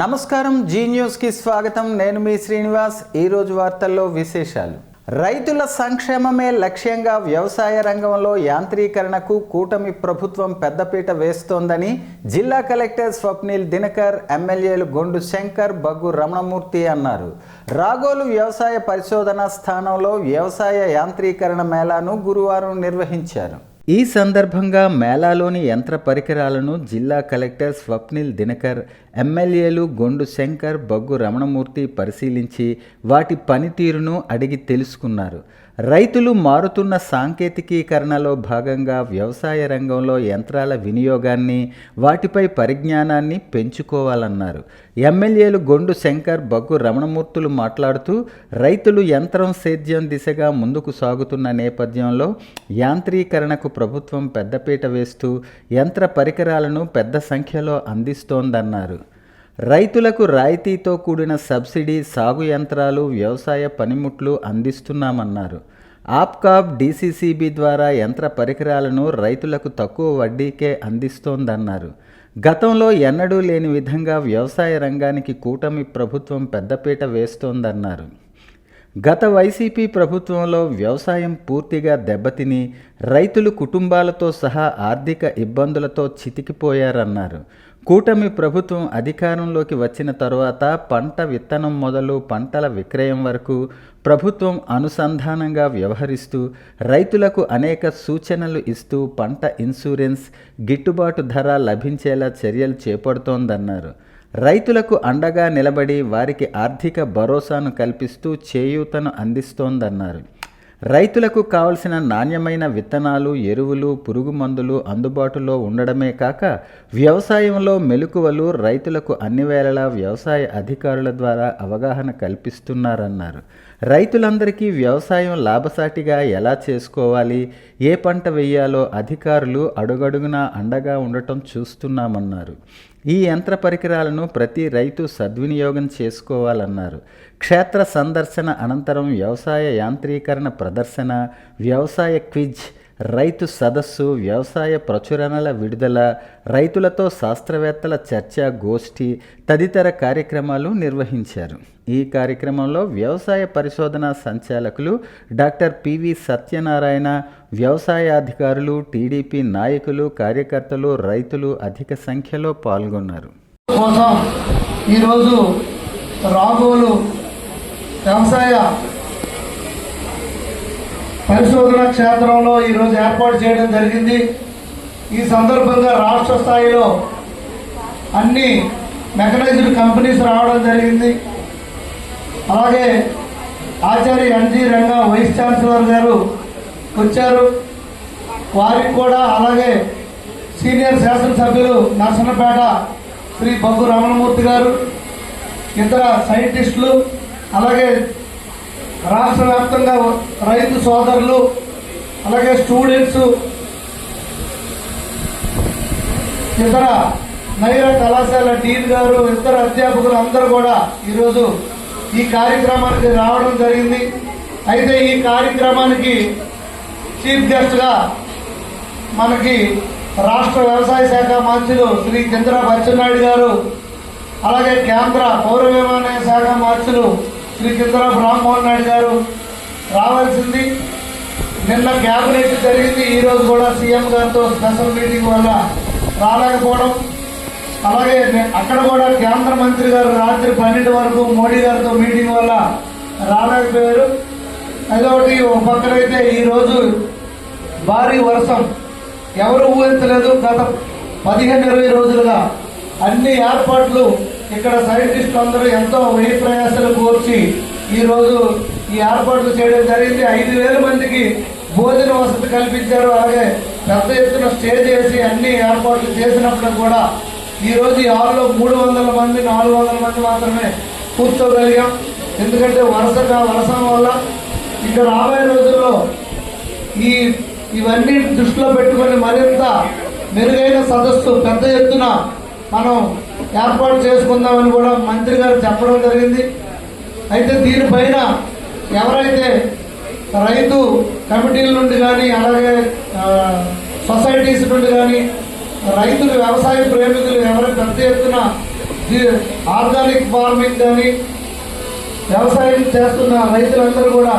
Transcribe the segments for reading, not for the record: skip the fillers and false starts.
నమస్కారం, జీ న్యూస్కి స్వాగతం. నేను మీ శ్రీనివాస్. ఈరోజు వార్తల్లో విశేషాలు. రైతుల సంక్షేమమే లక్ష్యంగా వ్యవసాయ రంగంలో యాంత్రీకరణకు కూటమి ప్రభుత్వం పెద్దపీట వేస్తోందని జిల్లా కలెక్టర్ స్వప్నిల్ దినకర్, ఎమ్మెల్యేలు గొండు శంకర్, బగ్గు రమణమూర్తి అన్నారు. రాగోలు వ్యవసాయ పరిశోధనా స్థానంలో వ్యవసాయ యాంత్రీకరణ మేళాను గురువారం నిర్వహించారు. ఈ సందర్భంగా మేళాలోని యంత్ర పరికరాలను జిల్లా కలెక్టర్ స్వప్నిల్ దినకర్, ఎమ్మెల్యేలు గొండు శంకర్, బగ్గు రమణమూర్తి పరిశీలించి వాటి పనితీరును అడిగి తెలుసుకున్నారు. రైతులు మారుతున్న సాంకేతికీకరణలో భాగంగా వ్యవసాయ రంగంలో యంత్రాల వినియోగాన్ని, వాటిపై పరిజ్ఞానాన్ని పెంచుకోవాలన్నారు. ఎమ్మెల్యేలు గొండు శంకర్, బగ్గు రమణమూర్తులు మాట్లాడుతూ రైతులు యంత్రం సేద్యం దిశగా ముందుకు సాగుతున్న నేపథ్యంలో యాంత్రీకరణకు ప్రభుత్వం పెద్దపీట వేస్తూ యంత్ర పరికరాలను పెద్ద సంఖ్యలో అందిస్తోందన్నారు. రైతులకు రాయితీతో కూడిన సబ్సిడీ, సాగు యంత్రాలు, వ్యవసాయ పనిముట్లు అందిస్తున్నామన్నారు. ఆప్కాబ్, డీసీసీబీ ద్వారా యంత్ర పరికరాలను రైతులకు తక్కువ వడ్డీకే అందిస్తోందన్నారు. గతంలో ఎన్నడూ లేని విధంగా వ్యవసాయ రంగానికి కూటమి ప్రభుత్వం పెద్దపీట వేస్తోందన్నారు. గత వైసీపీ ప్రభుత్వంలో వ్యవసాయం పూర్తిగా దెబ్బతిని రైతులు కుటుంబాలతో సహా ఆర్థిక ఇబ్బందులతో చితికిపోయారన్నారు. కూటమి ప్రభుత్వం అధికారంలోకి వచ్చిన తరువాత పంట విత్తనం మొదలు పంటల విక్రయం వరకు ప్రభుత్వం అనుసంధానంగా వ్యవహరిస్తూ రైతులకు అనేక సూచనలు ఇస్తూ పంట ఇన్సూరెన్స్, గిట్టుబాటు ధర లభించేలా చర్యలు చేపడుతోందన్నారు. రైతులకు అండగా నిలబడి వారికి ఆర్థిక భరోసాను కల్పిస్తూ చేయూతను అందిస్తోందన్నారు. రైతులకు కావలసిన నాణ్యమైన విత్తనాలు, ఎరువులు, పురుగు మందులు అందుబాటులో ఉండడమే కాక వ్యవసాయంలో మెలకువలు రైతులకు అన్ని వేళలా వ్యవసాయ అధికారుల ద్వారా అవగాహన కల్పిస్తున్నారన్నారు. రైతులందరికీ వ్యవసాయం లాభసాటిగా ఎలా చేసుకోవాలి, ఏ పంట వేయాలో అధికారులు అడుగడుగునా అండగా ఉండటం చూస్తున్నామన్నారు. ఈ యంత్ర పరికరాలను ప్రతి రైతు సద్వినియోగం చేసుకోవాలన్నారు. క్షేత్ర సందర్శన అనంతరం వ్యవసాయ యాంత్రీకరణ ప్రదర్శన, వ్యవసాయ క్విజ్, రైతు సదస్సు, వ్యవసాయ ప్రచురణల విడుదల, రైతులతో శాస్త్రవేత్తల చర్చా గోష్ఠి తదితర కార్యక్రమాలు నిర్వహించారు. ఈ కార్యక్రమంలో వ్యవసాయ పరిశోధనా సంచాలకులు డాక్టర్ పివి సత్యనారాయణ, వ్యవసాయాధికారులు, టీడీపీ నాయకులు, కార్యకర్తలు, రైతులు అధిక సంఖ్యలో పాల్గొన్నారు. ఈరోజు రాగోలు వ్యవసాయ పరిశోధన క్షేత్రంలో ఈరోజు ఏర్పాటు చేయడం జరిగింది. ఈ సందర్భంగా రాష్ట్ర స్థాయిలో అన్ని మెకనైజ్డ్ కంపెనీస్ రావడం జరిగింది. అలాగే ఆచార్య ఎన్జి రంగా వైస్ ఛాన్సలర్ గారు వచ్చారు. వారికి కూడా, అలాగే సీనియర్ శాసనసభ్యులు నరసన్నపేట శ్రీ బగ్గు రమణమూర్తి గారు, ఇతర సైంటిస్టులు, అలాగే రాష్ట్ర వ్యాప్తంగా రైతు సోదరులు, అలాగే స్టూడెంట్స్, ఇతర నైరా కళాశాల డీన్ గారు, ఇతర అధ్యాపకులు అందరూ కూడా ఈరోజు ఈ కార్యక్రమానికి రావడం జరిగింది. అయితే ఈ కార్యక్రమానికి చీఫ్ గెస్ట్గా మనకి రాష్ట్ర వ్యవసాయ శాఖ మంత్రులు శ్రీ చంద్రబాబు అచ్చెన్నాయుడు గారు, అలాగే కేంద్ర పౌర విమానయాన శాఖ మంత్రులు శ్రీ చంద్రబాబు రామ్మోహన్ నాయుడు గారు రావాల్సింది. నిన్న క్యాబినెట్ జరిగింది. ఈరోజు కూడా సీఎం గారితో స్పెషల్ మీటింగ్ వల్ల రాలేకపోవడం, అలాగే అక్కడ కూడా కేంద్ర మంత్రి గారు రాత్రి 12 వరకు మోడీ గారితో మీటింగ్ వల్ల రాలేకపోయారు. అదొకటి. ఒక పక్కనైతే ఈరోజు భారీ వర్షం ఎవరు ఊహించలేదు. గత 15-20 రోజులుగా అన్ని ఏర్పాట్లు ఇక్కడ సైంటిస్టులు అందరూ ఎంతో వ్యయ ప్రయాసాలు కోర్చి ఈరోజు ఈ ఏర్పాట్లు చేయడం జరిగింది. 5,000 మందికి భోజన వసతి కల్పించారు. అలాగే పెద్ద ఎత్తున స్టేజ్ వేసి అన్ని ఏర్పాట్లు చేసినప్పుడు కూడా ఈరోజు ఈ హాల్లో 300 మంది, 400 మంది మాత్రమే కూర్చోగలిగాం. ఎందుకంటే వర్షం వల్ల ఇక రాబోయే రోజుల్లో ఇవన్నీ దృష్టిలో పెట్టుకొని మరింత మెరుగైన సదస్సు పెద్ద ఎత్తున మనం ఏర్పాటు చేసుకుందామని కూడా మంత్రి గారు చెప్పడం జరిగింది. అయితే దీనిపైన ఎవరైతే రైతు కమిటీల నుండి కానీ, అలాగే సొసైటీస్ నుండి కానీ రైతులు, వ్యవసాయ ప్రేమికులు ఎవరు పెద్ద ఎత్తున ఆర్గానిక్ ఫార్మింగ్ కానీ వ్యవసాయం చేస్తున్న రైతులందరూ కూడా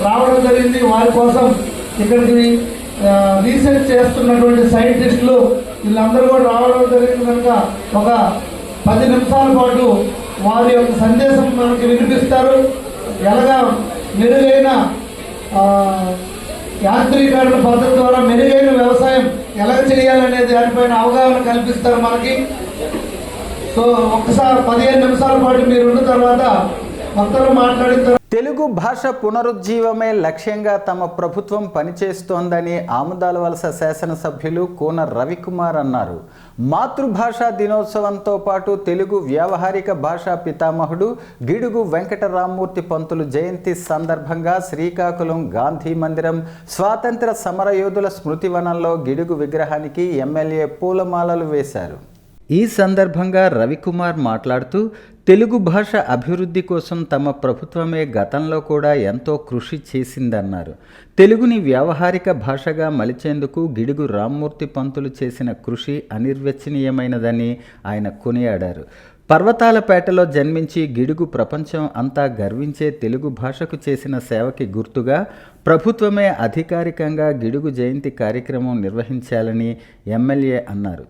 రావడం జరిగింది. వారి కోసం ఇక్కడికి రీసెర్చ్ చేస్తున్నటువంటి సైంటిస్టులు వీళ్ళందరూ కూడా రావడం జరిగింది కనుక ఒక 10 నిమిషాల పాటు వారి యొక్క సందేశం మనకి వినిపిస్తారు. ఎలాగా మెరుగైన యాంత్రీకరణ పద్ధతి ద్వారా మెరుగైన వ్యవసాయం ఎలా చేయాలనే దానిపైన అవగాహన కల్పిస్తారు మనకి. సో ఒక్కసారి 15 నిమిషాల పాటు మీరు ఉన్న తర్వాత మొత్తం మాట్లాడిన తర్వాత తెలుగు భాష పునరుజ్జీవమే లక్ష్యంగా తమ ప్రభుత్వం పనిచేస్తోందని ఆముదాలవలస శాసనసభ్యులు కోన రవికుమార్ అన్నారు. మాతృభాషా దినోత్సవంతో పాటు తెలుగు వ్యావహారిక భాషా పితామహుడు గిడుగు వెంకట రామ్మూర్తి పంతులు జయంతి సందర్భంగా శ్రీకాకుళం గాంధీ మందిరం స్వాతంత్ర సమరయోధుల స్మృతివనంలో గిడుగు విగ్రహానికి ఎమ్మెల్యే పూలమాలలు వేశారు. ఈ సందర్భంగా రవికుమార్ మాట్లాడుతూ తెలుగు భాష అభివృద్ధి కోసం తమ ప్రభుత్వమే గతంలో కూడా ఎంతో కృషి చేసిందన్నారు. తెలుగుని వ్యావహారిక భాషగా మలిచేందుకు గిడుగు రామ్మూర్తి పంతులు చేసిన కృషి అనిర్వచనీయమైనదని ఆయన కొనియాడారు. పర్వతాలపేటలో జన్మించి గిడుగు ప్రపంచం అంతా గర్వించే తెలుగు భాషకు చేసిన సేవకి గుర్తుగా ప్రభుత్వమే అధికారికంగా గిడుగు జయంతి కార్యక్రమం నిర్వహించాలని ఎమ్మెల్యే అన్నారు.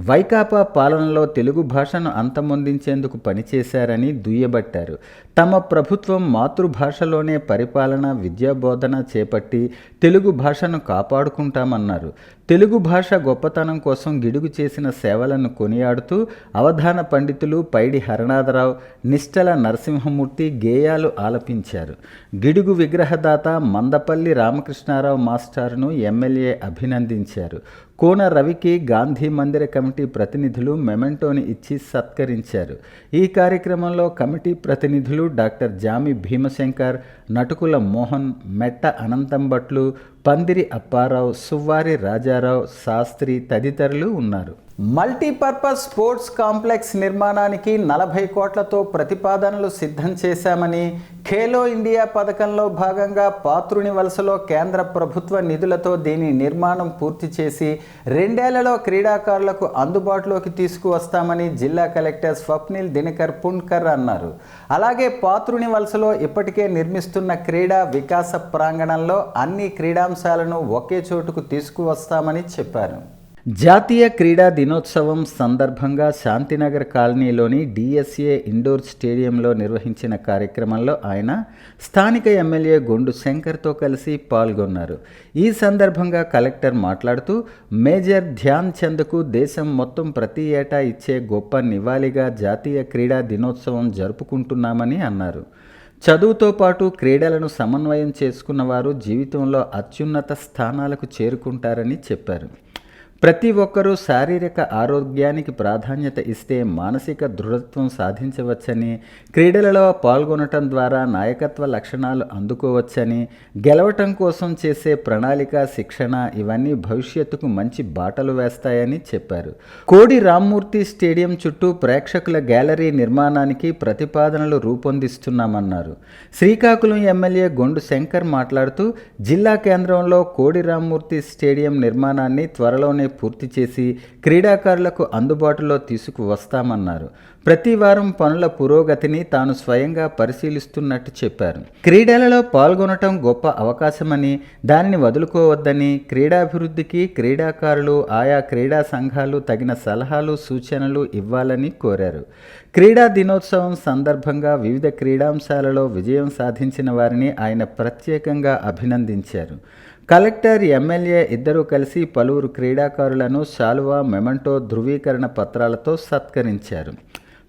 వైకాపా పాలనలో తెలుగు భాషను అంతమొందించేందుకు పనిచేశారని దుయ్యబట్టారు. తమ ప్రభుత్వం మాతృభాషలోనే పరిపాలన విద్యాబోధన చేపట్టి తెలుగు భాషను కాపాడుకుంటామన్నారు. తెలుగు భాష గొప్పతనం కోసం గిడుగు చేసిన సేవలను కొనియాడుతూ అవధాన పండితులు పైడి హరనాథరావు, నిష్టల నరసింహమూర్తి గేయాలు ఆలపించారు. గిడుగు విగ్రహదాత మందపల్లి రామకృష్ణారావు మాస్టర్ను ఎమ్మెల్యే అభినందించారు. కోన రవికి గాంధీ మందిర కమిటీ ప్రతినిధులు మెమెంటోని ఇచ్చి సత్కరించారు. ఈ కార్యక్రమంలో కమిటీ ప్రతినిధులు డాక్టర్ జామి భీమశంకర్, నటుకుల మోహన్, మెట్ట అనంతం భట్లు, పందిరి అప్పారావు, సువ్వారి రాజారావు శాస్త్రి తదితరులు ఉన్నారు. మల్టీపర్పస్ స్పోర్ట్స్ కాంప్లెక్స్ నిర్మాణానికి 40 కోట్లతో ప్రతిపాదనలు సిద్ధం చేశామని, ఖేలో ఇండియా పథకంలో భాగంగా పాత్రుని వలసలో కేంద్ర ప్రభుత్వ నిధులతో దీని నిర్మాణం పూర్తి చేసి 2 ఏళ్లలో క్రీడాకారులకు అందుబాటులోకి తీసుకువస్తామని జిల్లా కలెక్టర్ స్వప్నిల్ దినకర్ పుణ్కర్ అన్నారు. అలాగే పాత్రుని వలసలో ఇప్పటికే నిర్మిస్తున్న క్రీడా వికాస ప్రాంగణంలో అన్ని క్రీడాంశాలను ఒకే చోటుకు తీసుకువస్తామని చెప్పారు. జాతీయ క్రీడా దినోత్సవం సందర్భంగా శాంతినగర్ కాలనీలోని డిఎస్ఏ ఇండోర్ స్టేడియంలో నిర్వహించిన కార్యక్రమంలో ఆయన స్థానిక ఎమ్మెల్యే గొండు శంకర్తో కలిసి పాల్గొన్నారు. ఈ సందర్భంగా కలెక్టర్ మాట్లాడుతూ మేజర్ ధ్యాన్ చంద్కు దేశం మొత్తం ప్రతి ఏటా ఇచ్చే గొప్ప నివాళిగా జాతీయ క్రీడా దినోత్సవం జరుపుకుంటున్నామని అన్నారు. చదువుతో పాటు క్రీడలను సమన్వయం చేసుకున్న వారు జీవితంలో అత్యున్నత స్థానాలకు చేరుకుంటారని చెప్పారు. ప్రతి ఒక్కరూ శారీరక ఆరోగ్యానికి ప్రాధాన్యత ఇస్తే మానసిక దృఢత్వం సాధించవచ్చని, క్రీడలలో పాల్గొనటం ద్వారా నాయకత్వ లక్షణాలు అందుకోవచ్చని, గెలవటం కోసం చేసే ప్రణాళిక, శిక్షణ ఇవన్నీ భవిష్యత్తుకు మంచి బాటలు వేస్తాయని చెప్పారు. కోడి రామ్మూర్తి స్టేడియం చుట్టూ ప్రేక్షకుల గ్యాలరీ నిర్మాణానికి ప్రతిపాదనలు రూపొందిస్తున్నామన్నారు. శ్రీకాకుళం ఎమ్మెల్యే గొండు శంకర్ మాట్లాడుతూ జిల్లా కేంద్రంలో కోడి రామ్మూర్తి స్టేడియం నిర్మాణాన్ని త్వరలోనే పూర్తి చేసి క్రీడాకారులకు అందుబాటులో తీసుకువస్తామన్నారు. ప్రతి వారం పనుల పురోగతిని తాను స్వయంగా పరిశీలిస్తున్నట్టు చెప్పారు. క్రీడలలో పాల్గొనటం గొప్ప అవకాశమని, దానిని వదులుకోవద్దని, క్రీడాభివృద్ధికి క్రీడాకారులు, ఆయా క్రీడా సంఘాలు తగిన సలహాలు సూచనలు ఇవ్వాలని కోరారు. క్రీడా దినోత్సవం సందర్భంగా వివిధ క్రీడాంశాలలో విజయం సాధించిన వారిని ఆయన ప్రత్యేకంగా అభినందించారు. కలెక్టర్, ఎమ్మెల్యే ఇద్దరూ కలిసి పలువురు క్రీడాకారులను శాలువా, మెమెంటో, ధృవీకరణ పత్రాలతో సత్కరించారు.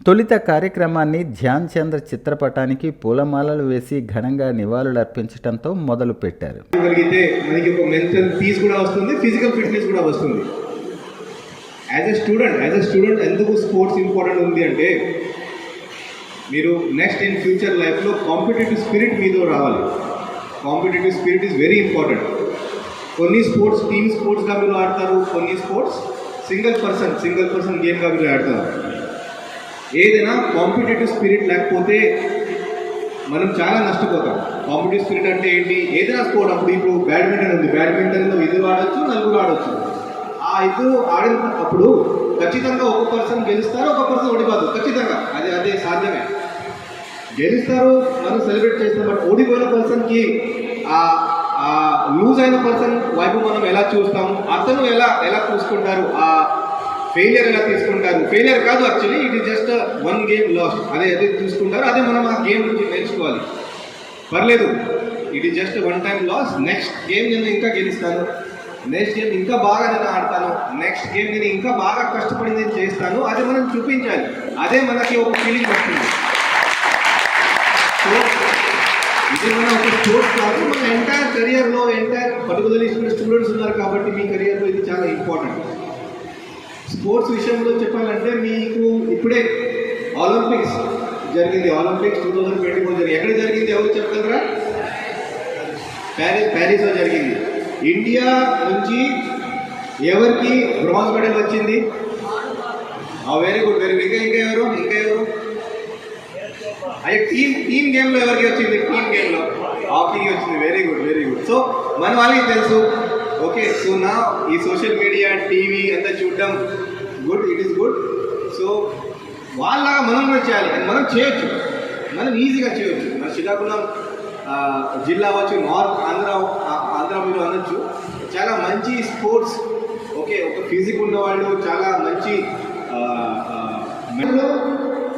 తొలిత కార్యక్రమాన్ని ధ్యాన్ చంద్ర చిత్రపటానికి పూలమాలలు వేసి ఘనంగా నివాళులర్పించడంతో మొదలుపెట్టారు. మనకి ఒక మెంటల్ పీస్ కూడా వస్తుంది, ఫిజికల్ ఫిట్నెస్ కూడా వస్తుంది. యాజ్ ఎ స్టూడెంట్ ఎందుకు స్పోర్ట్స్ ఇంపార్టెంట్ ఉంది అంటే, మీరు నెక్స్ట్ ఇన్ ఫ్యూచర్ లైఫ్లో కాంపిటేటివ్ స్పిరిట్ మీతో రావాలి. Competitive spirit is very important. కొన్ని స్పోర్ట్స్ టీమ్ స్పోర్ట్స్గా మీరు ఆడతారు, కొన్ని స్పోర్ట్స్ సింగిల్ పర్సన్ గేమ్గా మీరు ఆడతారు. ఏదైనా కాంపిటేటివ్ స్పిరిట్ లేకపోతే మనం చాలా నష్టపోతాం. కాంపిటేటివ్ స్పిరిట్ అంటే ఏంటి? ఏదైనా స్పోర్ట్, అప్పుడు ఇప్పుడు బ్యాడ్మింటన్ ఉంది, బ్యాడ్మింటన్లో 5 ఆడొచ్చు, 4 ఆడొచ్చు. ఆ ఆ ఇద్దరు ఆడినప్పుడు ఖచ్చితంగా ఒక పర్సన్ గెలుస్తారు, ఒక పర్సన్ ఓడిపోదు. ఖచ్చితంగా అదే సాధ్యమే. గెలుస్తారు, మనం సెలబ్రేట్ చేస్తాం. బట్ ఓడిపోయిన పర్సన్కి లూజ్ అయిన పర్సన్ వైపు మనం ఎలా చూస్తాము, అతను ఎలా చూసుకుంటారు, ఆ ఫెయిలియర్ ఎలా తీసుకుంటారు. ఫెయిలియర్ కాదు actually, it is just one game lost. అదే చూసుకుంటారు, అదే మనం ఆ గేమ్ నుంచి నేర్చుకోవాలి. పర్లేదు, it is just one time loss. Next game నేను ఇంకా గెలుస్తాను, నెక్స్ట్ గేమ్ ఇంకా బాగా నేను ఆడతాను, నెక్స్ట్ గేమ్ నేను ఇంకా బాగా కష్టపడి నేను చేస్తాను. అది మనం చూపించాలి. అదే మనకి ఒక ఫీలింగ్ వస్తుంది. సో ఇది మన ఒక స్పోర్ట్స్ కాదు, మన ఎంటైర్ కెరియర్లో పర్టికులర్లీ స్టూడెంట్స్ ఉన్నారు కాబట్టి మీ కెరియర్లో ఇది చాలా ఇంపార్టెంట్. స్పోర్ట్స్ విషయంలో చెప్పాలంటే మీకు ఇప్పుడే ఒలింపిక్స్ జరిగింది. ఒలింపిక్స్ 2024 జరిగింది. ఎక్కడ జరిగింది ఎవరు చెప్పగలరా? ప్యారిస్లో జరిగింది. ఇండియా నుంచి ఎవరికి బ్రాంజ్ మెడల్ వచ్చింది? Very good. ఇంకా ఎవరు అదే టీమ్ గేమ్లో ఎవరికి వచ్చింది? టీమ్ గేమ్లో హాకీకి వచ్చింది. Very good. సో మన వాళ్ళకి తెలుసు. ఓకే, సో నా ఈ సోషల్ మీడియా, టీవీ అంతా చూడడం good, it is good. So వాళ్ళగా మనం కూడా చేయాలి. మనం చేయొచ్చు, మనం ఈజీగా చేయొచ్చు. మన శ్రీకాకుళం జిల్లా అవ్వచ్చు, నార్త్ ఆంధ్ర మీరు అనొచ్చు. చాలా మంచి స్పోర్ట్స్, ఓకే, ఒక ఫిజిక్ ఉన్నవాళ్ళు, చాలా మంచి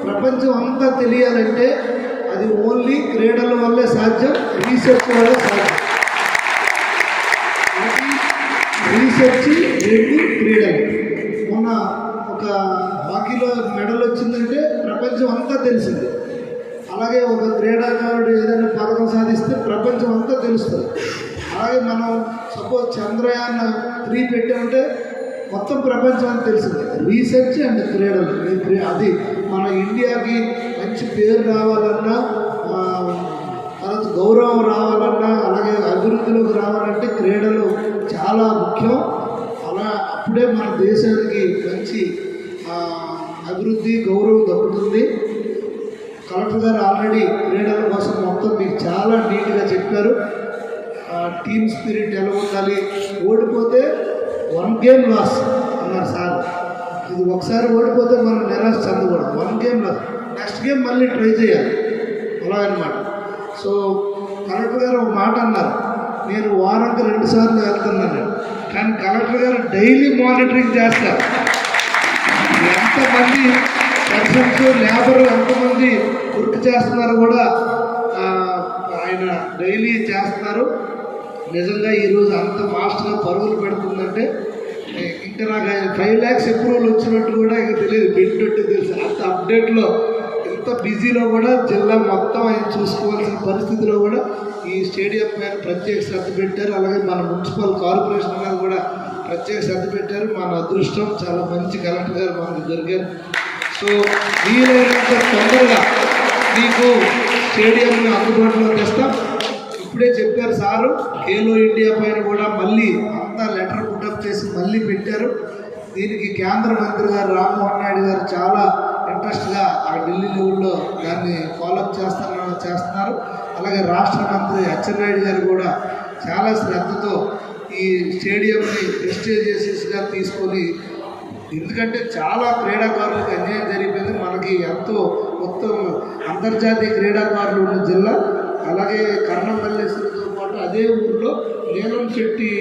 ప్రపంచం అంతా తెలియాలంటే అది ఓన్లీ క్రీడల వల్లే సాధ్యం, రీసెర్చ్ వల్లే సాధ్యం. రీసెర్చ్ రెండు క్రీడలు. మొన్న ఒక హాకీలో మెడల్ వచ్చిందంటే ప్రపంచం అంతా తెలిసింది. అలాగే ఒక క్రీడాకారుడు ఏదైనా పథకం సాధిస్తే ప్రపంచం అంతా తెలుస్తుంది. అలాగే మనం సపోజ్ చంద్రయాన్ 3 పెట్టామంటే మొత్తం ప్రపంచం అని తెలిసింది. రీసెర్చ్ అండ్ క్రీడలు, అది మన ఇండియాకి మంచి పేరు రావాలన్నా, తర్వాత గౌరవం రావాలన్నా, అలాగే అభివృద్ధిలోకి రావాలంటే క్రీడలు చాలా ముఖ్యం. అప్పుడే మన దేశానికి మంచి అభివృద్ధి, గౌరవం దక్కుతుంది. కలెక్టర్ గారు ఆల్రెడీ క్రీడల కోసం మొత్తం మీకు చాలా నీట్గా చెప్పారు. టీమ్ స్పిరిట్ ఎలా ఉండాలి, ఓడిపోతే 1 గేమ్ లాస్ అన్నారు సార్. ఇది ఒకసారి ఓడిపోతే మనం నిరాశ చెందకూడదు. 1 గేమ్ లాస్, నెక్స్ట్ గేమ్ మళ్ళీ ట్రై చేయాలి, అలాగనమాట. సో కలెక్టర్ గారు ఒక మాట అన్నారు, నేను వారానికి 2 సార్లు వెళ్తున్నాను, కానీ కలెక్టర్ గారు డైలీ మానిటరింగ్ చేస్తారు. ఎంతమంది పర్సన్స్, లేబర్ ఎంతమంది వర్క్ చేస్తున్నారు కూడా ఆయన డైలీ చేస్తున్నారు. నిజంగా ఈరోజు అంత ఫాస్ట్గా పరుగులు పెడుతుందంటే ఇంకా నాకు 5 lakhs అప్రూవల్ వచ్చినట్టు కూడా ఇంకా తెలియదు, పెట్టినట్టు తెలుసు. అంత అప్డేట్లో, ఎంత బిజీలో కూడా జిల్లా మొత్తం ఆయన చూసుకోవాల్సిన పరిస్థితిలో కూడా ఈ స్టేడియం పైన ప్రత్యేక శ్రద్ధ పెట్టారు. అలాగే మన మున్సిపల్ కార్పొరేషన్ గారు కూడా ప్రత్యేక శ్రద్ధ పెట్టారు. మన అదృష్టం, చాలా మంచి కలెక్టర్ గారు మనకు దొరికారు. సో వీలైనంత తొందరగా మీకు స్టేడియంని అందుబాటులో తెస్తాం. ఇప్పుడే చెప్పారు సారు, ఖేలో ఇండియా పైన కూడా మళ్ళీ అంతా లెటర్ పుట్టప్ చేసి మళ్ళీ పెట్టారు. దీనికి కేంద్ర మంత్రి గారు రామ్మోహన్ నాయుడు గారు చాలా ఇంట్రెస్ట్గా ఆ ఢిల్లీ లెవెల్లో దాన్ని ఫాలోఅప్ చేస్తున్నారు. అలాగే రాష్ట్ర మంత్రి అచ్చెన్నాయుడు గారు కూడా చాలా శ్రద్ధతో ఈ స్టేడియంని ప్రెస్టీజియస్గా తీసుకొని, ఎందుకంటే చాలా క్రీడాకారులకు అన్యాయం జరిగిపోయింది. మనకి ఎంతో మొత్తం అంతర్జాతీయ క్రీడాకారులు ఉన్న జిల్లా. అలాగే కర్ణం మల్లేశ్వరితో పాటు అదే ఊరిలో నీలం శెట్టి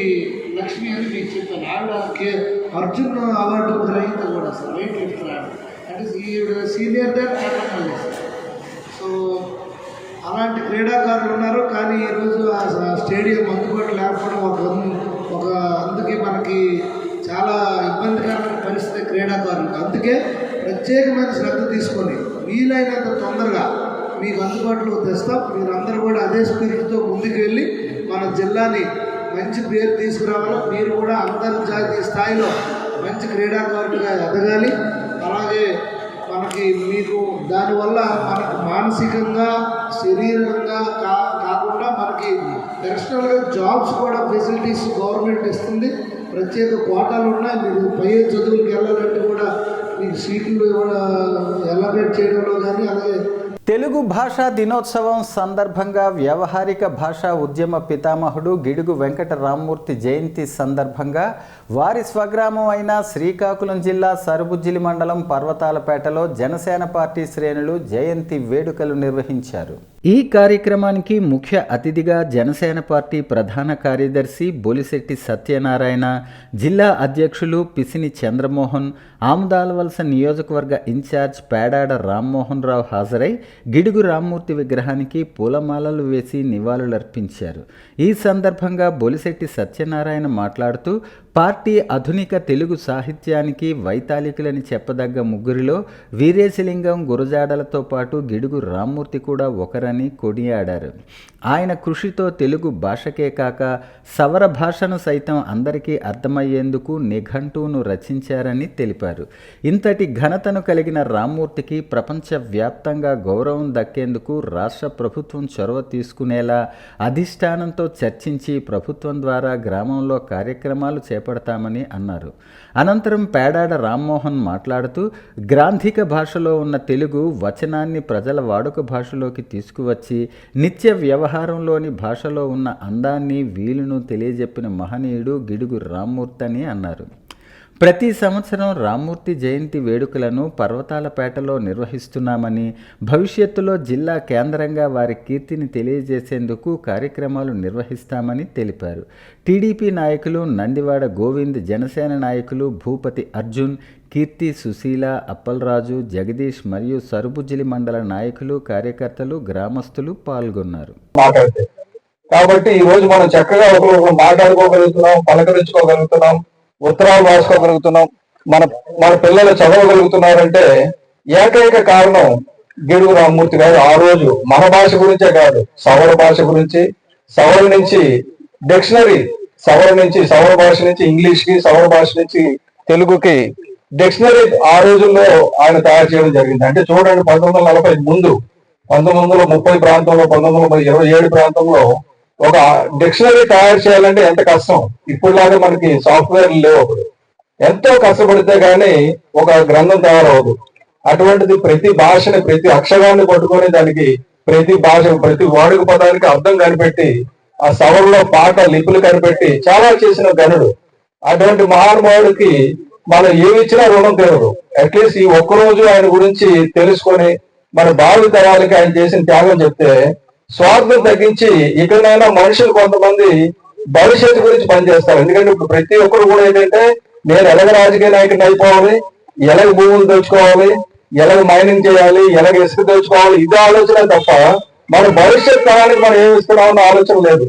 లక్ష్మి అని మీకు చెప్పాను, ఆవిడ అర్జున్ అవార్డు గ్రహీత కూడా సార్, వెయిట్ లిఫ్టర్ ఆవిడ, అంటే ఈవిడ సీనియర్ దాన్ కర్ణం మల్లేశ్వరి. సో అలాంటి క్రీడాకారులు ఉన్నారు. కానీ ఈరోజు ఆ స్టేడియం అందుబాటు లేకపోవడం ఒక అందుకే మనకి చాలా ఇబ్బందికరమైన పరిస్థితి క్రీడాకారులకు. అందుకే ప్రత్యేకమైన శ్రద్ధ తీసుకొని వీలైనంత తొందరగా మీకు అందుబాటులో తెస్తాం. మీరందరూ కూడా అదే స్పిరిట్తో ముందుకు వెళ్ళి మన జిల్లాని మంచి పేరు తీసుకురావాలి. మీరు కూడా అంతర్జాతీయ స్థాయిలో మంచి క్రీడాకారులుగా ఎదగాలి. అలాగే మనకి మీకు దానివల్ల మనకు మానసికంగా, శరీరంగా కాకుండా మనకి పర్సనల్గా జాబ్స్ కూడా ఫెసిలిటీస్ గవర్నమెంట్ ఇస్తుంది. ప్రత్యేక కోటాలు ఉన్నాయి. మీరు పై చదువులకు వెళ్ళాలంటే కూడా మీకు సీట్లు ఎలబేట్ చేయడంలో కానీ, అలాగే తెలుగు భాషా దినోత్సవం సందర్భంగా వ్యవహారిక భాషా ఉద్యమ పితామహుడు గిడుగు వెంకట రామ్మూర్తి జయంతి సందర్భంగా వారి స్వగ్రామం అయిన శ్రీకాకుళం జిల్లా సరుబుజ్జిలి మండలం పర్వతాలపేటలో జనసేన పార్టీ శ్రేణులు జయంతి వేడుకలు నిర్వహించారు. ఈ కార్యక్రమానికి ముఖ్య అతిథిగా జనసేన పార్టీ ప్రధాన కార్యదర్శి బొలిశెట్టి సత్యనారాయణ, జిల్లా అధ్యక్షులు పిసిని చంద్రమోహన్, ఆముదాలవలస నియోజకవర్గ ఇన్ఛార్జ్ పేడాడ రామ్మోహన్ రావు హాజరై గిడుగు రామ్మూర్తి విగ్రహానికి పూలమాలలు వేసి నివాళులర్పించారు. ఈ సందర్భంగా బొలిశెట్టి సత్యనారాయణ మాట్లాడుతూ పార్టీ ఆధునిక తెలుగు సాహిత్యానికి వైతాళికులని చెప్పదగ్గ ముగ్గురిలో వీరేశలింగం, గురజాడలతో పాటు గిడుగు రామ్మూర్తి కూడా ఒకరని కొనియాడారు. ఆయన కృషితో తెలుగు భాషకే కాక సవర భాషను సైతం అందరికీ అర్థమయ్యేందుకు నిఘంటువును రచించారని తెలిపారు. ఇంతటి ఘనతను కలిగిన రామ్మూర్తికి ప్రపంచవ్యాప్తంగా గౌరవం దక్కేందుకు రాష్ట్ర ప్రభుత్వం చొరవ తీసుకునేలా అధిష్టానంతో చర్చించి ప్రభుత్వం ద్వారా గ్రామంలో కార్యక్రమాలు చేపడతామని అన్నారు. అనంతరం పేడాడ రామ్మోహన్ మాట్లాడుతూ గ్రాంధిక భాషలో ఉన్న తెలుగు వచనాన్ని ప్రజల వాడుక భాషలోకి తీసుకువచ్చి నిత్య వ్యవహారంలోని భాషలో ఉన్న అందాన్ని వీలును తెలియజెప్పిన మహనీయుడు గిడుగు రామ్మూర్తి అని అన్నారు. ప్రతి సంవత్సరం రామ్మూర్తి జయంతి వేడుకలను పర్వతాలపేటలో నిర్వహిస్తున్నామని, భవిష్యత్తులో జిల్లా కేంద్రంగా వారి కీర్తిని తెలియజేసేందుకు కార్యక్రమాలు నిర్వహిస్తామని తెలిపారు. టీడీపీ నాయకులు నందివాడ గోవింద్, జనసేన నాయకులు భూపతి అర్జున్, కీర్తి, సుశీల, అప్పలరాజు, జగదీష్ మరియు సరుబుజ్జిలి మండల నాయకులు, కార్యకర్తలు, గ్రామస్తులు పాల్గొన్నారు. కాబట్టి ఈ రోజు మనం చక్కగా ఒకరు మాట్లాడుకోగలుగుతున్నాం, పలకరించుకోగలుగుతున్నాం, ఉత్తరాలు రాసుకోగలుగుతున్నాం, మన పిల్లలు చదవగలుగుతున్నారంటే ఏకైక కారణం గిడుగు రామ్మూర్తి గారు ఆ రోజు మన భాష గురించే కాదు, సవర భాష గురించి, సవర నుంచి డిక్షనరీ, సవర భాష నుంచి ఇంగ్లీష్ కి, సవర భాష నుంచి తెలుగుకి డిక్షనరీ ఆ రోజుల్లో ఆయన తయారు చేయడం జరిగింది. అంటే చూడండి, 1940 ముందు 1930 ప్రాంతంలో, 1927 ప్రాంతంలో ఒక డిక్షనరీ తయారు చేయాలంటే ఎంత కష్టం. ఇప్పుడులాగా మనకి సాఫ్ట్వేర్ లేవు. అప్పుడు ఎంతో కష్టపడితే గానీ ఒక గ్రంథం తయారవదు. అటువంటిది ప్రతి భాషని, ప్రతి అక్షరాన్ని పట్టుకొని దానికి ప్రతి భాష, ప్రతి వాడుక పదానికి అర్థం కనిపెట్టి, ఆ సవరలో పాట లిపులు కనిపెట్టి చాలా చేసిన గనుడు. అటువంటి మహానుభావుడికి మనం ఏమిచ్చినా రుణం తీరదు. అట్లీస్ట్ ఈ ఒక్కరోజు ఆయన గురించి తెలుసుకొని మన భావి తరాలకి ఆయన చేసిన త్యాగం చెప్తే స్వార్థం తగ్గించి ఇకనైనా మనుషులు కొంతమంది భవిష్యత్తు గురించి పనిచేస్తారు. ఎందుకంటే ఇప్పుడు ప్రతి ఒక్కరు కూడా ఏంటంటే నేను ఎలాగ రాజకీయ నాయకుడిని అయిపోవాలి, ఎలాగ భూములు దోచుకోవాలి, ఎలాగ మైనింగ్ చేయాలి, ఎలాగ ఇసుక దోచుకోవాలి, ఇది ఆలోచన తప్ప మన భవిష్యత్ తరానికి మనం ఏమి ఇస్తున్నామన్న ఆలోచన లేదు.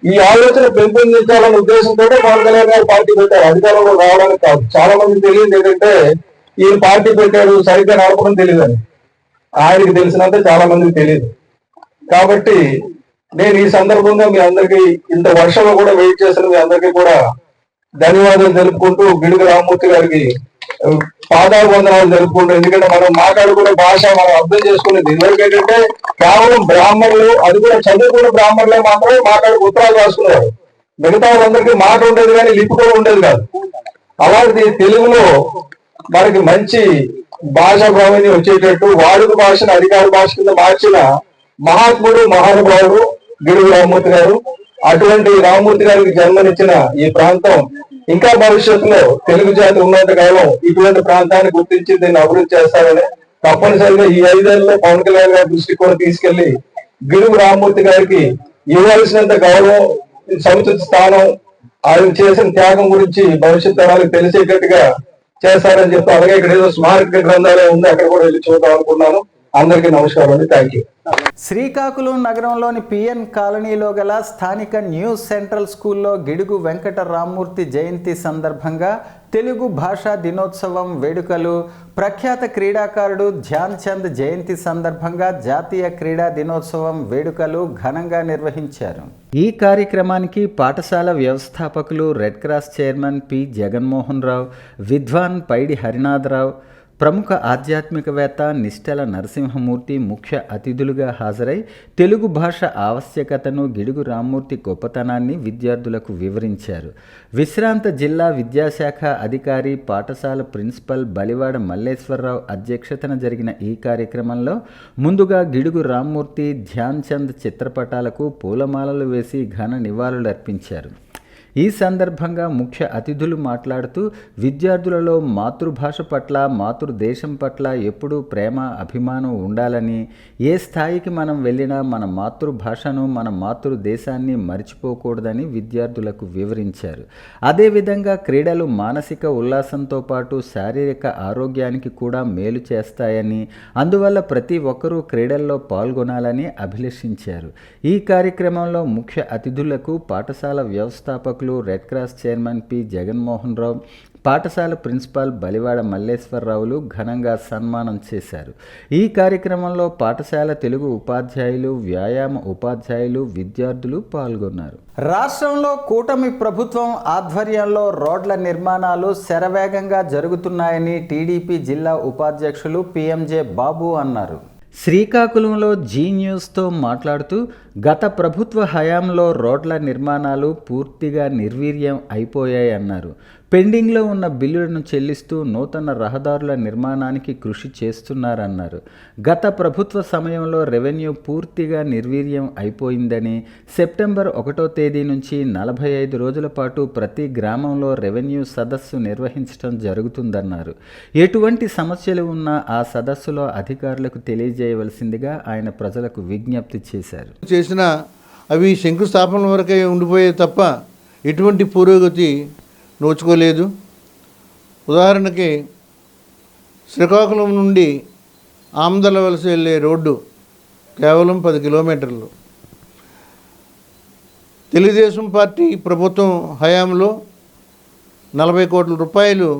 ఈ ఆలోచన పెంపొందించాలన్న ఉద్దేశంతో పవన్ కళ్యాణ్ గారు పార్టీ పెట్టారు, అధికారంలో రావడానికి కాదు. చాలా మంది తెలియదు ఏంటంటే ఈయన పార్టీ పెట్టాడు, సరిగ్గా నడపడం తెలియదని. ఆయనకి తెలిసినంత చాలా మందికి తెలియదు. కాబట్టి నేను ఈ సందర్భంగా మీ అందరికీ, ఇంత వర్షంలో కూడా వెయిట్ చేసిన మీ అందరికీ కూడా ధన్యవాదాలు తెలుపుకుంటూ, గిడుగు రామ్మూర్తి గారికి పాదాభివందనాలు తెలుపుకుంటూ, ఎందుకంటే మనం మాట్లాడుకునే భాష మనం అర్థం చేసుకునేది. ఇదివరకు ఏంటంటే కేవలం బ్రాహ్మణులు, అది కూడా చదువుకున్న బ్రాహ్మణులే మాత్రమే మాట్లాడి ఉత్తరాలు రాసుకునేవారు. మిగతా వాళ్ళందరికీ మాట ఉండేది కానీ లిపి కూడా ఉండేది కాదు. అలాంటిది తెలుగులో మనకి మంచి భాషా ప్రావీణ్యం వచ్చేటట్టు వాడుక భాషను అధికార భాష కింద మార్చిన మహాత్ముడు, మహానుభావుడు గిడుగు రామ్మూర్తి గారు. అటువంటి రామ్మూర్తి గారికి జన్మనిచ్చిన ఈ ప్రాంతం ఇంకా భవిష్యత్తులో తెలుగు జాతి ఉన్నంత కాలం ఇటువంటి ప్రాంతాన్ని గుర్తించి దీన్ని అభివృద్ధి చేస్తారని తప్పనిసరిగా ఈ 5 ఏళ్లలో పవన్ కళ్యాణ్ గారి దృష్టికి కూడా తీసుకెళ్లి గిడుగు రామ్మూర్తి గారికి ఇవ్వాల్సినంత గౌరవం, సముచిత స్థానం, ఆయన చేసిన త్యాగం గురించి భవిష్యత్ తరాలకు తెలిసేటట్టుగా చేస్తారని చెప్పి, అలాగే ఇక్కడ ఏదో స్మారక గ్రంథాలయం ఉంది, అక్కడ కూడా వెళ్ళి చూద్దాం అనుకున్నాను. అందరికీ నమస్కారం అండి. Thank you. శ్రీకాకుళం నగరంలోని పిఎన్ కాలనీలో గల స్థానిక న్యూ సెంట్రల్ స్కూల్లో గిడుగు వెంకట రామ్మూర్తి జయంతి సందర్భంగా తెలుగు భాషా దినోత్సవం వేడుకలు, ప్రఖ్యాత క్రీడాకారుడు ధ్యాన్ చంద్ జయంతి సందర్భంగా జాతీయ క్రీడా దినోత్సవం వేడుకలు ఘనంగా నిర్వహించారు. ఈ కార్యక్రమానికి పాఠశాల వ్యవస్థాపకులు Red Cross chairman P Jaganmohan Rao, విద్వాన్ పైడి హరినాథరావు, ప్రముఖ ఆధ్యాత్మికవేత్త నిష్టల నరసింహమూర్తి ముఖ్య అతిథులుగా హాజరై తెలుగు భాష ఆవశ్యకతను, గిడుగు రామ్మూర్తి గొప్పతనాన్ని విద్యార్థులకు వివరించారు. విశ్రాంత జిల్లా విద్యాశాఖ అధికారి, పాఠశాల ప్రిన్సిపల్ బలివాడ మల్లేశ్వరరావు అధ్యక్షతన జరిగిన ఈ కార్యక్రమంలో ముందుగా గిడుగు రామ్మూర్తి, ధ్యాన్ చంద్ చిత్రపటాలకు పూలమాలలు వేసి ఘన నివాళులర్పించారు. ఈ సందర్భంగా ముఖ్య అతిథులు మాట్లాడుతూ విద్యార్థులలో మాతృభాష పట్ల, మాతృదేశం పట్ల ఎప్పుడూ ప్రేమ, అభిమానం ఉండాలని, ఏ స్థాయికి మనం వెళ్ళినా మన మాతృభాషను, మన మాతృదేశాన్ని మర్చిపోకూడదని విద్యార్థులకు వివరించారు. అదేవిధంగా క్రీడలు మానసిక ఉల్లాసంతో పాటు శారీరక ఆరోగ్యానికి కూడా మేలు చేస్తాయని, అందువల్ల ప్రతి ఒక్కరూ క్రీడల్లో పాల్గొనాలని అభిలషించారు. ఈ కార్యక్రమంలో ముఖ్య అతిథులకు పాఠశాల వ్యవస్థాపకులు, Red Cross chairman P Jaganmohan Rao, పాఠశాల ప్రిన్సిపాల్ బలివాడ మల్లేశ్వరరావులు ఘనంగా సన్మానం చేశారు. ఈ కార్యక్రమంలో పాఠశాల తెలుగు ఉపాధ్యాయులు, వ్యాయామ ఉపాధ్యాయులు, విద్యార్థులు పాల్గొన్నారు. రాష్ట్రంలో కూటమి ప్రభుత్వం ఆధ్వర్యంలో రోడ్ల నిర్మాణాలు శరవేగంగా జరుగుతున్నాయని టీడీపీ జిల్లా ఉపాధ్యక్షులు పిఎంజే బాబు అన్నారు. శ్రీకాకుళంలో జీ న్యూస్తో మాట్లాడుతూ గత ప్రభుత్వ హయాంలో రోడ్ల నిర్మాణాలు పూర్తిగా నిర్వీర్యం అయిపోయాయన్నారు. పెండింగ్లో ఉన్న బిల్లులను చెల్లిస్తూ నూతన రహదారుల నిర్మాణానికి కృషి చేస్తున్నారన్నారు. గత ప్రభుత్వ సమయంలో రెవెన్యూ పూర్తిగా నిర్వీర్యం అయిపోయిందని, సెప్టెంబర్ 1వ తేదీ నుంచి 45 రోజుల పాటు ప్రతి గ్రామంలో రెవెన్యూ సదస్సు నిర్వహించడం జరుగుతుందన్నారు. ఎటువంటి సమస్యలు ఉన్నా ఆ సదస్సులో అధికారులకు తెలియజేయవలసిందిగా ఆయన ప్రజలకు విజ్ఞప్తి చేశారు. చేసిన అవి శంకుస్థాపన వరకే ఉండిపోయే తప్ప ఎటువంటి పురోగతి నోచుకోలేదు. ఉదాహరణకి శ్రీకాకుళం నుండి ఆమదల వలస వెళ్ళే రోడ్డు కేవలం 10 కిలోమీటర్లు. తెలుగుదేశం పార్టీ ప్రభుత్వం హయాంలో 40 కోట్ల రూపాయలు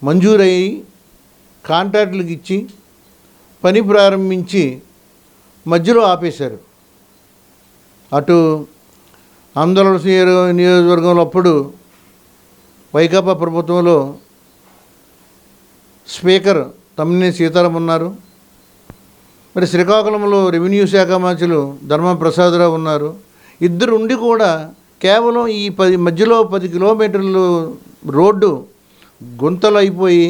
మంజూరయ్యి కాంట్రాక్టులకు ఇచ్చి పని ప్రారంభించి మధ్యలో ఆపేశారు. అటు ఆంధ్రప్రదేశ్ నియోజకవర్గంలో అప్పుడు వైకాపా ప్రభుత్వంలో స్పీకర్ తమ్మినేని సీతారాం ఉన్నారు. మరి శ్రీకాకుళంలో రెవెన్యూ శాఖ మంత్రులు ధర్మ ప్రసాదరావు ఉన్నారు. ఇద్దరు ఉండి కూడా కేవలం ఈ మధ్యలో 10 కిలోమీటర్లు రోడ్డు గుంతలు అయిపోయి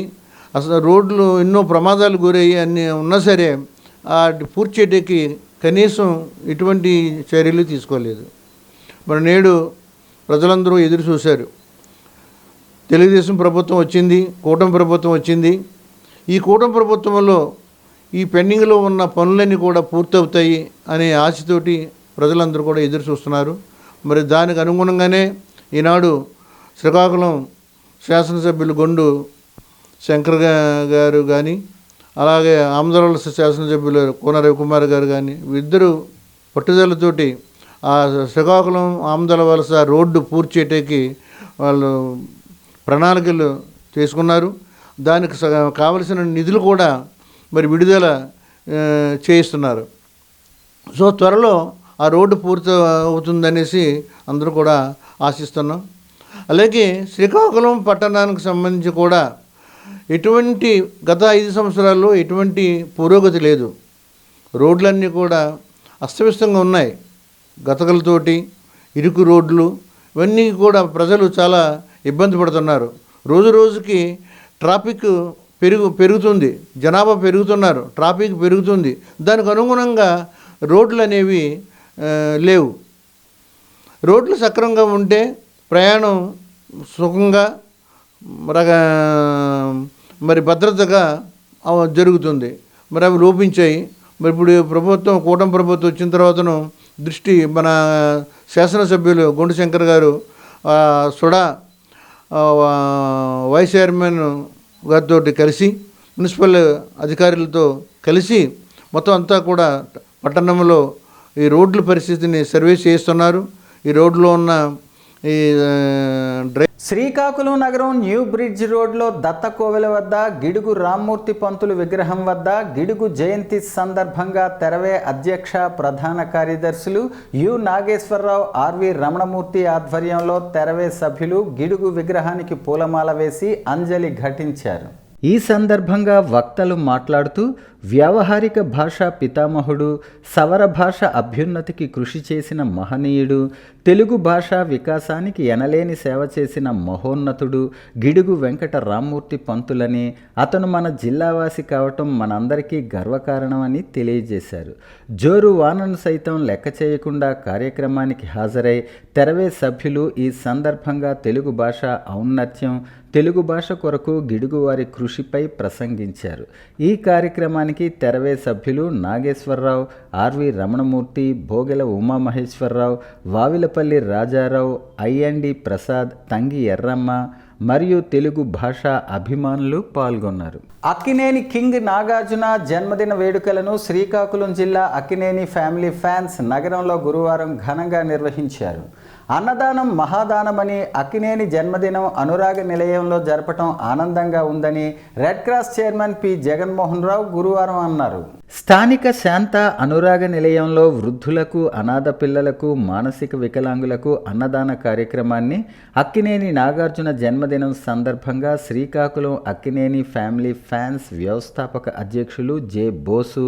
అసలు రోడ్లు ఎన్నో ప్రమాదాలు గురయ్యి అన్నీ ఉన్నా సరే పూర్తి చేయడానికి కనీసం ఎటువంటి చర్యలు తీసుకోలేదు. మరి నేడు ప్రజలందరూ ఎదురు చూశారు. తెలుగుదేశం ప్రభుత్వం వచ్చింది, కూటమి ప్రభుత్వం వచ్చింది. ఈ కూటమి ప్రభుత్వంలో ఈ పెండింగ్లో ఉన్న పనులన్నీ కూడా పూర్తవుతాయి అనే ఆశతోటి ప్రజలందరూ కూడా ఎదురు చూస్తున్నారు. మరి దానికి అనుగుణంగానే ఈనాడు శ్రీకాకుళం శాసనసభ్యులు గొండు శంకర్ గారు కానీ, అలాగే ఆంధ్రప్రదేశ్ శాసనసభ్యులు కోన రవికుమార్ గారు కానీ ఇద్దరు పట్టుదలతోటి ఆ శ్రీకాకుళం ఆమదల వలస రోడ్డు పూర్తి చేయడానికి వాళ్ళు ప్రణాళికలు చేసుకున్నారు. దానికి కావలసిన నిధులు కూడా మరి విడుదల చేయిస్తున్నారు. సో త్వరలో ఆ రోడ్డు పూర్తి అవుతుందనేసి అందరూ కూడా ఆశిస్తున్నాం. అలాగే శ్రీకాకుళం పట్టణానికి సంబంధించి కూడా ఎటువంటి గత 5 సంవత్సరాల్లో ఎటువంటి పురోగతి లేదు. రోడ్లన్నీ కూడా అస్తవ్యస్తంగా ఉన్నాయి. గతకలతోటి ఇరుకు రోడ్లు ఇవన్నీ కూడా ప్రజలు చాలా ఇబ్బంది పడుతున్నారు. రోజు రోజుకి ట్రాఫిక్ పెరుగుతుంది, జనాభా పెరుగుతున్నారు, ట్రాఫిక్ పెరుగుతుంది. దానికి అనుగుణంగా రోడ్లు అనేవి లేవు. రోడ్లు సక్రమంగా ఉంటే ప్రయాణం సుఖంగా మరి భద్రతగా జరుగుతుంది. మరి అవి లోపించాయి. మరి ఇప్పుడు ప్రభుత్వం కూటమి ప్రభుత్వం వచ్చిన తర్వాతను దృష్టి మన శాసనసభ్యులు గొండు శంకర్ గారు సుడా వైస్ చైర్మన్ గారితో కలిసి మున్సిపల్ అధికారులతో కలిసి మొత్తం అంతా కూడా పట్టణంలో ఈ రోడ్ల పరిస్థితిని సర్వే చేస్తున్నారు. ఈ రోడ్లో ఉన్న ఈ శ్రీకాకుళం నగరం న్యూ బ్రిడ్జ్ రోడ్లో దత్తకోవెల వద్ద గిడుగు రామ్మూర్తి పంతులు విగ్రహం వద్ద గిడుగు జయంతి సందర్భంగా తెరవే అధ్యక్ష ప్రధాన కార్యదర్శులు యు నాగేశ్వరరావు, ఆర్వి రమణమూర్తి ఆధ్వర్యంలో తెరవే సభ్యులు గిడుగు విగ్రహానికి పూలమాల వేసి అంజలి ఘటించారు. ఈ సందర్భంగా వక్తలు మాట్లాడుతూ వ్యావహారిక భాషా పితామహుడు, సవర భాష అభ్యున్నతికి కృషి చేసిన మహనీయుడు, తెలుగు భాషా వికాసానికి ఎనలేని సేవ చేసిన మహోన్నతుడు గిడుగు వెంకట రామ్మూర్తి పంతులని, అతను మన జిల్లావాసి కావటం మనందరికీ గర్వకారణమని తెలియజేశారు. జోరు వానను సైతం లెక్క చేయకుండా కార్యక్రమానికి హాజరై తెరవే సభ్యులు ఈ సందర్భంగా తెలుగు భాష ఔన్నత్యం, తెలుగు భాష కొరకు గిడుగు వారి కృషిపై ప్రసంగించారు. ఈ కార్యక్రమానికి తెరవే సభ్యులు నాగేశ్వరరావు, ఆర్వి రమణమూర్తి, భోగెల ఉమామహేశ్వరరావు, వావిలపల్లి రాజారావు, ఐఎన్డి ప్రసాద్, తంగి ఎర్రమ్మ మరియు తెలుగు భాషా అభిమానులు పాల్గొన్నారు. అక్కినేని కింగ్ నాగార్జున జన్మదిన వేడుకలను శ్రీకాకుళం జిల్లా అక్కినేని ఫ్యామిలీ ఫ్యాన్స్ నగరంలో గురువారం ఘనంగా నిర్వహించారు. అన్నదానం మహాదానమని, అక్కినేని జన్మదినం అనురాగ నిలయంలో జరపటం ఆనందంగా ఉందని Red Cross chairman P Jaganmohan Rao గురువారం అన్నారు. స్థానిక శాంత అనురాగ నిలయంలో వృద్ధులకు, అనాథ పిల్లలకు, మానసిక వికలాంగులకు అన్నదాన కార్యక్రమాన్ని అక్కినేని నాగార్జున జన్మదినం సందర్భంగా శ్రీకాకుళం అక్కినేని ఫ్యామిలీ ఫ్యాన్స్ వ్యవస్థాపక అధ్యక్షులు జె బోసు,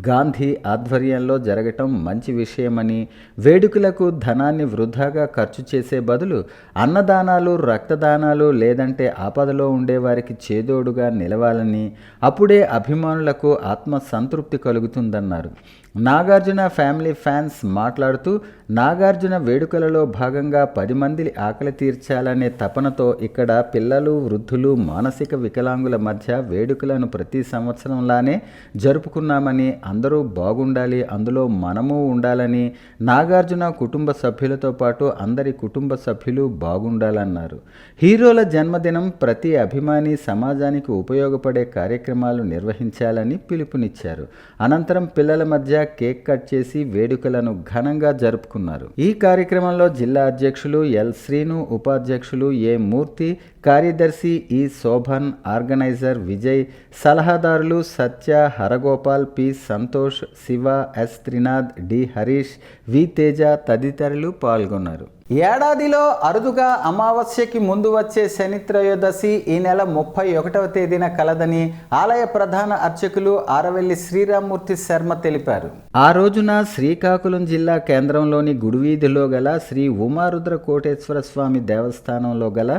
గాంధీ ఆధ్వర్యంలో జరగటం మంచి విషయమని, వేడుకలకు ధనాన్ని వృధాగా ఖర్చు చేసే బదులు అన్నదానాలు, రక్తదానాలు లేదంటే ఆపదలో ఉండేవారికి చేదోడుగా నిలవాలని, అప్పుడే అభిమానులకు ఆత్మసంతృప్తి కలుగుతుందన్నారు. నాగార్జున ఫ్యామిలీ ఫ్యాన్స్ మాట్లాడుతూ, నాగార్జున వేడుకలలో భాగంగా 10 మంది ఆకలి తీర్చాలనే తపనతో ఇక్కడ పిల్లలు, వృద్ధులు, మానసిక వికలాంగుల మధ్య వేడుకలను ప్రతి సంవత్సరంలానే జరుపుకున్నామని, అందరూ బాగుండాలి, అందులో మనము ఉండాలని, నాగార్జున కుటుంబ సభ్యులతో పాటు అందరి కుటుంబ సభ్యులు బాగుండాలన్నారు. హీరోల జన్మదినం ప్రతి అభిమాని సమాజానికి ఉపయోగపడే కార్యక్రమాలు నిర్వహించాలని పిలుపునిచ్చారు. అనంతరం పిల్లల మధ్య కేక్ కట్ చేసి వేడుకలను ఘనంగా జరుపుకున్నారు. ఈ కార్యక్రమంలో జిల్లా అధ్యక్షులు ఎల్ శ్రీను, ఉపాధ్యక్షులు ఏ మూర్తి, కార్యదర్శి ఈ శోభన్, ఆర్గనైజర్ విజయ్, సలహాదారులు Satya, Haragopal, P Santosh, Shiva, S Trinath, D Harish, V Teja తదితరులు పాల్గొన్నారు. ఏడాదిలో అరుదుగా అమావాస్యకి ముందు వచ్చే శని త్రయోదశి ఈ నెల 31వ తేదీన కలదని ఆలయ ప్రధాన అర్చకులు ఆరవెల్లి శ్రీరామ్మూర్తి శర్మ తెలిపారు. ఆ రోజున శ్రీకాకుళం జిల్లా కేంద్రంలోని గుడివీధిలో గల శ్రీ ఉమారుద్ర కోటేశ్వర స్వామి దేవస్థానంలో గల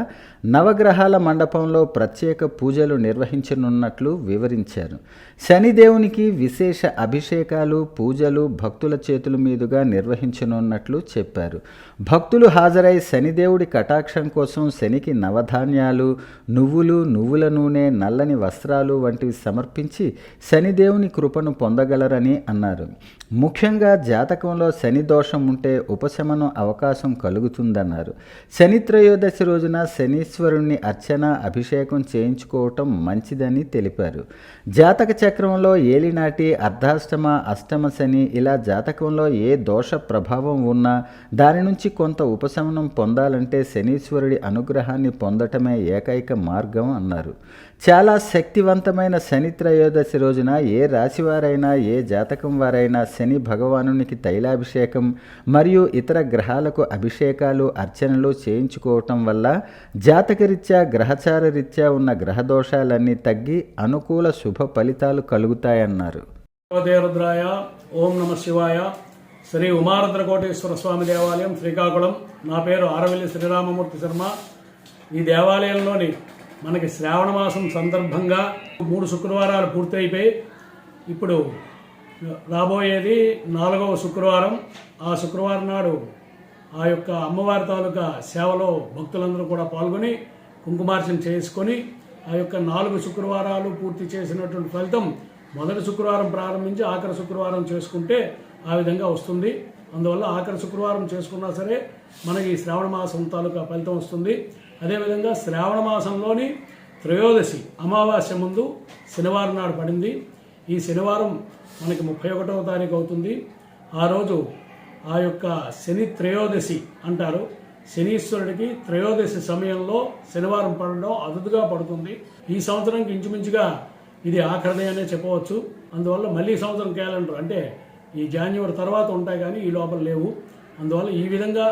నవగ్రహాల మండపంలో ప్రత్యేక పూజలు నిర్వహించనున్నట్లు వివరించారు. శనిదేవునికి విశేష అభిషేకాలు, పూజలు భక్తుల చేతుల మీదుగా నిర్వహించనున్నట్లు చెప్పారు. భక్తులు హాజరై శనిదేవుడి కటాక్షం కోసం శనికి నవధాన్యాలు, నువ్వులు, నువ్వుల నూనె, నల్లని వస్త్రాలు వంటివి సమర్పించి శనిదేవుని కృపను పొందగలరని అన్నారు. ముఖ్యంగా జాతకంలో శని దోషం ఉంటే ఉపశమనం అవకాశం కలుగుతుందన్నారు. శని త్రయోదశి రోజున శనీశ్వరుణ్ణి అర్చన, అభిషేకం చేయించుకోవటం మంచిదని తెలిపారు. జాతక చక్రంలో ఏలినాటి, అర్ధాష్టమ, అష్టమ శని ఇలా జాతకంలో ఏ దోష ప్రభావం ఉన్నా దాని నుంచి కొంత ఉపశమనం పొందాలంటే శనీశ్వరుడి అనుగ్రహాన్ని పొందటమే ఏకైక మార్గం అన్నారు. చాలా శక్తివంతమైన శని త్రయోదశి రోజున ఏ రాశివారైనా, ఏ జాతకం వారైనా శని భగవానునికి తైలాభిషేకం మరియు ఇతర గ్రహాలకు అభిషేకాలు, అర్చనలు చేయించుకోవటం వల్ల జాతకరీత్యా, గ్రహచార రీత్యా ఉన్న గ్రహదోషాలన్నీ తగ్గి అనుకూల శుభ ఫలితాలు కలుగుతాయన్నారు. రుద్రాయ ఓం నమ శివాయ. శ్రీ ఉమారుద్ర కోటేశ్వర స్వామి దేవాలయం, శ్రీకాకుళం. నా పేరు ఆరవెల్లి శ్రీరామమూర్తి శర్మ. ఈ దేవాలయంలోని మనకి శ్రావణ మాసం సందర్భంగా 3 శుక్రవారాలు పూర్తయిపోయి ఇప్పుడు రాబోయేది 4వ శుక్రవారం. ఆ శుక్రవారం నాడు ఆ యొక్క అమ్మవారి తాలూకా సేవలో భక్తులందరూ కూడా పాల్గొని కుంకుమార్చన చేసుకొని ఆ యొక్క 4 శుక్రవారాలు పూర్తి చేసినటువంటి ఫలితం మొదటి శుక్రవారం ప్రారంభించి ఆఖరి శుక్రవారం చేసుకుంటే ఆ విధంగా వస్తుంది. అందువల్ల ఆఖరి శుక్రవారం చేసుకున్నా సరే మనకి శ్రావణ మాసం తాలూకా ఫలితం వస్తుంది. అదేవిధంగా శ్రావణ మాసంలోని త్రయోదశి అమావాస్య ముందు శనివారం నాడు పడింది. ఈ శనివారం మనకి 31వ తారీఖు అవుతుంది. ఆ రోజు ఆ యొక్క శని త్రయోదశి అంటారు. శనీశ్వరుడికి త్రయోదశి సమయంలో శనివారం పడడం అరుదుగా పడుతుంది. ఈ సంవత్సరానికి ఇంచుమించుగా ఇది ఆఖరిదే అనే చెప్పవచ్చు. అందువల్ల మళ్ళీ సంవత్సరం క్యాలెండర్ అంటే ఈ జాన్యువరి తర్వాత ఉంటాయి కానీ ఈ లోపల లేవు. అందువల్ల ఈ విధంగా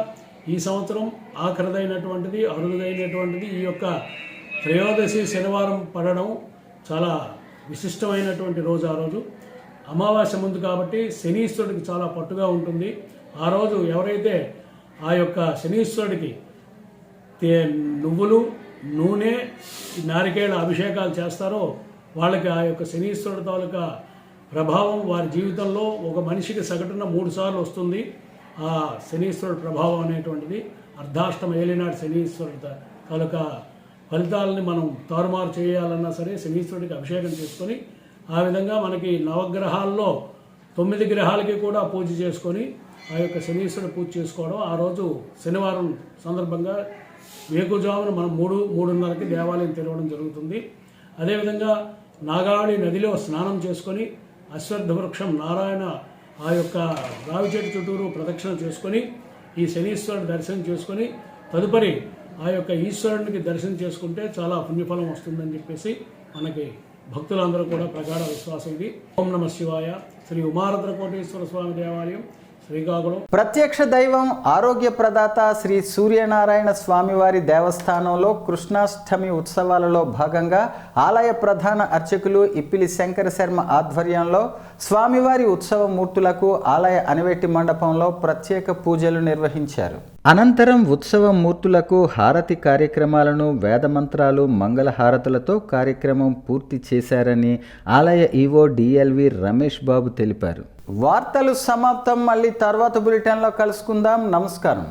ఈ సంవత్సరం ఆఖరిదైనటువంటిది, అరుదైనటువంటిది ఈ యొక్క త్రయోదశి శనివారం పడడం చాలా విశిష్టమైనటువంటి రోజు. ఆ రోజు అమావాస్య ముందు కాబట్టి శనీశ్వరుడికి చాలా పట్టుగా ఉంటుంది. ఆ రోజు ఎవరైతే ఆ యొక్క శనీశ్వరుడికి నువ్వులు, నూనె, నారికేళ అభిషేకాలు చేస్తారో వాళ్ళకి ఆ యొక్క శనీశ్వరుడు తాలూకా ప్రభావం వారి జీవితంలో ఒక మనిషికి సగటున 3 సార్లు వస్తుంది. ఆ శనీశ్వరుడు ప్రభావం అనేటువంటిది అర్ధాష్టమ ఏలినాడు శనీశ్వరుడు తాలూకా ఫలితాలని మనం తారుమారు చేయాలన్నా సరే శనీశ్వరుడికి అభిషేకం చేసుకొని ఆ విధంగా మనకి నవగ్రహాల్లో 9 గ్రహాలకి కూడా పూజ చేసుకొని ఆ యొక్క శనీశ్వరుడు పూజ చేసుకోవడం. ఆ రోజు శనివారం సందర్భంగా వేకుజామున మనం 3:30కి దేవాలయం తెరవడం జరుగుతుంది. అదేవిధంగా నాగావళి నదిలో స్నానం చేసుకొని అశ్వత్థ వృక్షం నారాయణ ఆ యొక్క రావి చెట్టు చుట్టూరు ప్రదక్షిణ చేసుకొని ఈ శనీశ్వరుడు దర్శనం చేసుకొని తదుపరి ఆ యొక్క ఈశ్వరునికి దర్శనం చేసుకుంటే చాలా పుణ్యఫలం వస్తుందని చెప్పేసి మనకి భక్తులందరూ కూడా ప్రగాఢ విశ్వాసం ఇది. ఓం నమ శివాయ. శ్రీ ఉమారద్రకోటేశ్వర స్వామి దేవాలయం, శ్రీకాకుళం. ప్రత్యక్ష దైవం ఆరోగ్య ప్రదాత శ్రీ సూర్యనారాయణ స్వామివారి దేవస్థానంలో కృష్ణాష్టమి ఉత్సవాలలో భాగంగా ఆలయ ప్రధాన అర్చకులు ఇప్పిలి శంకర శర్మ ఆధ్వర్యంలో స్వామివారి ఉత్సవ మూర్తులకు ఆలయ అనివెట్టి మండపంలో ప్రత్యేక పూజలు నిర్వహించారు. అనంతరం ఉత్సవ మూర్తులకు హారతి కార్యక్రమాలను వేదమంత్రాలు, మంగళహారతులతో కార్యక్రమం పూర్తి చేశారని ఆలయ ఈవో డిఎల్వి రమేష్ బాబు తెలిపారు. వార్తలు సమాప్తం. మళ్ళీ తర్వాత బులెటిన్లో కలుసుకుందాం. నమస్కారం.